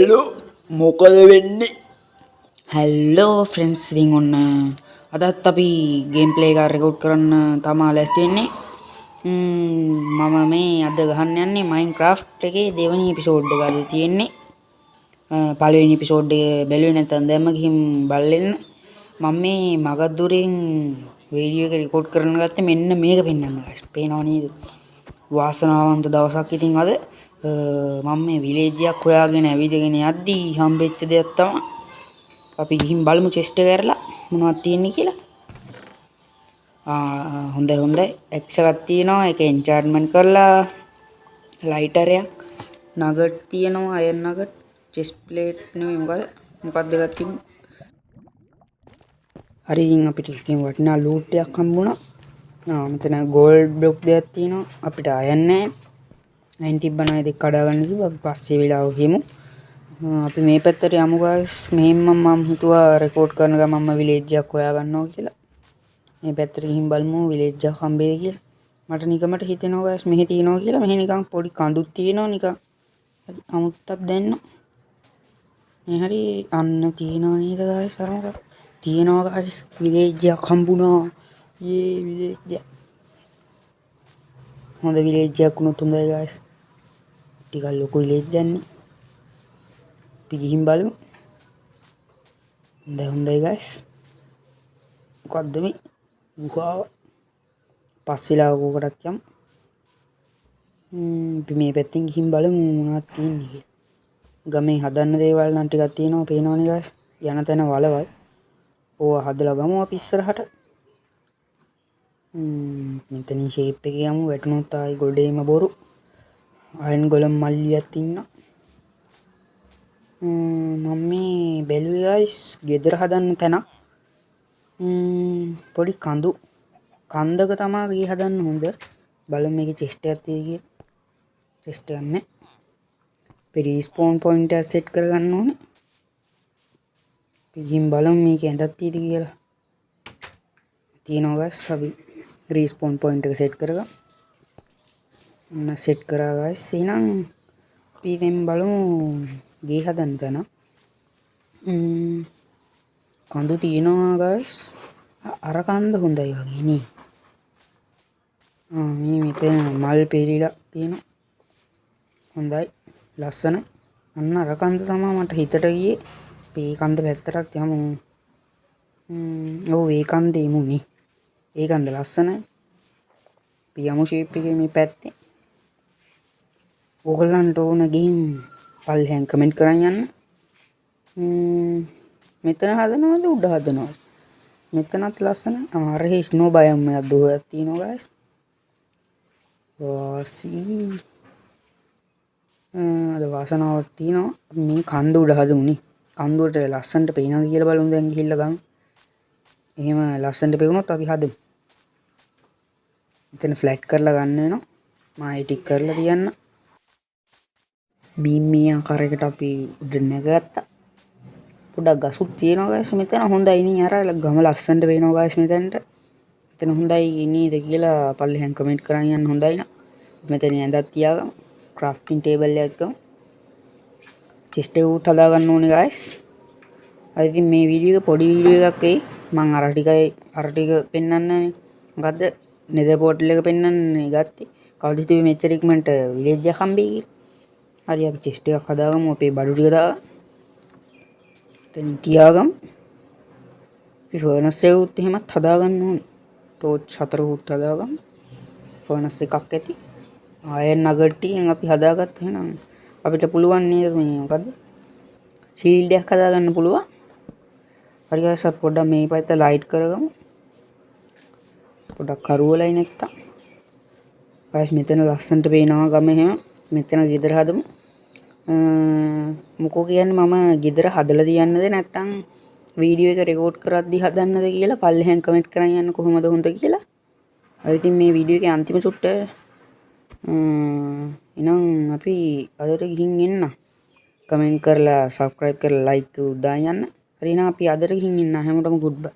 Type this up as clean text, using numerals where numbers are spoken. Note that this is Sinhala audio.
හලෝ මොකද වෙන්නේ? හැල්ලෝ ෆ්‍රෙන්ඩ්ස් ඉතින් ඔන්න අදත් අපි ගේම් ප්ලේ එකක් රෙකෝඩ් කරන්න තමා ලෑස්ති වෙන්නේ. මම මේ අද ගහන්න යන්නේ මයින්ක්‍රාෆ්ට් එකේ දෙවෙනි එපිසෝඩ් එක අද තියෙන්නේ. පළවෙනි එපිසෝඩ් එක බැලුවේ නැත්නම් දැම්ම ගිහින් බලන්න. මම මේ මගදුරෙන් වීඩියෝ එක රෙකෝඩ් කරන්න ගත්තේ මෙන්න මේක පෙන්වන්න guys. පේනව නේද? වාසනාවන්ත දවසක් ඉතින් අද මම මේ විලේජ් එකක් හොයාගෙන ඇවිදගෙන යද්දී හම්බෙච්ච දෙයක් තමයි. අපි ගිහින් බලමු චෙස්ට් එක ඇරලා මොනවද තියෙන්නේ කියලා. හොඳයි එක්ස් එකක් තියෙනවා. ඒක එන්චාන්ට්මන්ට් කරලා ලයිටර් එකක් නගට් තියෙනවා. අයන් නගට් චෙස්ට් ප්ලේට් නෙමෙයි මොකක්ද එකක් තිබුණා. හරි ඉතින් අපිට එකෙන් වටිනා ලූට් එකක් හම්බුණා. මෙතන ගෝල්ඩ් බ්ලොක් දෙකක් තියෙනවා. අපිට අයන් නැහැ. 90 බණයි දෙක කඩා ගන්න කිව්වා. අපි පස්සේ වෙලාව හෙමු. අපි මේ පැත්තට යමු guys. මෙහෙම මම හිතුවා රෙකෝඩ් කරන ගමන් මම විලේජ් එකක් හොයා ගන්නවා කියලා. මේ පැත්තට ගිහින් බලමු විලේජ් එකක් හම්බෙයි කියලා. මට නිකමට හිතෙනවා guys මෙහෙ තියෙනවා කියලා. මෙහෙ නිකන් පොඩි කඳුක් තියෙනවා නිකන්. අමුත්තක් දැන්න. මේ හරි අන්න තියෙනවා නේද guys අරමුක. තියෙනවා guys විලේජ් එකක් හම්බුණා. විලේජ් එක. හොඳ විලේජ් එකක් උනොත් හොඳයි guys. ටිකක් ලොකු විලේජ් යන්නේ. අපි ගිහින් බලමු. හොඳයි guys. මොකද්ද මේ? ගුහාව. පස්සෙලා කෝකටත් යමු. අපි මේ පැත්තෙන් ගිහින් බලමු මොනවද තියෙන්නේ කියලා. ගමේ හදන්න දේවල් නම් ටිකක් තියෙනවා පේනවනේ guys. යන තැන වලවල්. ඕවා හදලා ගමු අපි ඉස්සරහට. මෙතනින් ෂේප් එකේ යමු. වැටුනොත් ආයි ගොඩේම බොරු. අයන් ගොලම් මල්ලියක් ඉන්නවා. මම මේ බැලුවේ guys ගෙදර හදන්න තැන. පොඩි කන්දක තමයි ගේ හදන්න හොඳ. බලමු මේකේ චෙස්ට් එකක් තියෙයි කියලා. චෙස්ට් එකක් නැහැ. අපි රීස්පෝන් පොයින්ට් එක සෙට් කරගන්න ඕනේ. අපි ගිහින් බලමු මේකේ ඇඳක් තියෙද කියලා. තියෙනවා guys. අපි රීස්පෝන් පොයින්ට් එක සෙට් කරගමු. සෙට් කරා guys. එහෙනම් අපි දැන් බලමු ගේ හදන්න තැන. කඳු තියෙනවා guys. අර කන්ද හොඳයි වගේ නේ. මේ මෙතන මල් පෙරිලා තියෙනවා. හොඳයි. ලස්සනයි. අන්න අර කන්ද තමයි මට හිතට ගියේ. මේ කන්ද පැත්තට යමු. ඔව් ඒ කන්දේ යමුනේ. ඒ කන්ද ලස්සනයි. අපි යමු ෂේප් එකේ මේ පැත්තේ. ඕගොල්ලන්ට ඕන ගිහින් පල්ලෙහාන් කමෙන්ට් කරන් යන්න. මෙතන හදනවද උඩ හදනවද? මෙතනත් ලස්සනයි. අර ස්නෝ බයම් එකක් දුවයක් තියෙනවා guys. අද වාසනාවක් තියෙනවා. මේ කන්ද උඩ හදමුනේ. කන්ද උඩට ලස්සනට පේනවද කියලා බලමු දැන් ගිහිල්ලා ගමු. එහෙම ලස්සනට පෙවුනොත් අපි හදමු. මෙතන ෆ්ලැට් කරලා ගන්න වෙනවා. මම ඒ ටික කරලා තියන්න. බීම් මේ ආකාරයකට අපි උඩ නැගගත්තා. පොඩක් ගසුත් තියෙනවා guys මෙතන හොඳයි නේ අර ගම ලස්සනට පේනවා guys මෙතනට. මෙතන හොඳයි නේද කියලා පල්ලෙහාන් කමෙන්ට් කරන් යන්න හොඳයි නා. මෙතන ඇඳක් තියාගමු. ක්‍රාෆ්ටිං ටේබල් එකක් ගමු. චෙස්ට් එක උත් හදා ගන්න ඕනේ guys. අද ඉතින් මේ වීඩියෝ එක පොඩි වීඩියෝ එකක් එයි. මම අර ටික පෙන්වන්නනේ. මොකද්ද? නෙදර් පෝටල් එක පෙන්වන්නනේ ගත්තේ. කවුද හිතුවේ මෙච්චර ඉක්මනට විලේජ් එක හම්බෙයි කියලා. හරි අපි චෙස්ට් එකක් හදාගමු. අපේ බඩු ටික දාගමු. එතනින් තියාගමු. අපි ෆර්නස් එක උත් එහෙමත් හදාගන්න ඕනේ. ටෝච් 4 උත් හදාගමු. ෆර්නස් එකක් ඇති. අයන් නගට් ටිකෙන් අපි හදාගත්ත එහෙනම් අපිට පුළුවන් නේද මේ මොකද්ද? ෂීල්ඩ් එකක් හදාගන්න පුළුවන්. හරි guys අපි පොඩ්ඩක් මේ පැත්ත ලයිට් කරගමු. පොඩ්ඩක් කරුවලයි නැත්තම්. guys මෙතන ලස්සනට පේනවා ගම එහෙම. මෙතන ගෙදර හදමු. මොකෝ කියන්නේ මම ගෙදර හදලා තියන්නද නැත්තම් වීඩියෝ එක රෙකෝඩ් කරද්දී හදන්නද කියලා පල්ලෙහාන් කමෙන්ට් කරන් යන්න කොහොමද හොඳ කියලා. අද ඉතින් මේ වීඩියෝ එකේ අන්තිම චුට්ට එහෙනම් අපි අදට ගිහින් එන්න. කමෙන්ට් කරලා සබ්ස්ක්‍රයිබ් කරලා ලයික් දාන්න යන්න. හරි එහෙනම් අපි අදට ගිහින් එන්න. හැමෝටම ගුඩ් බයි.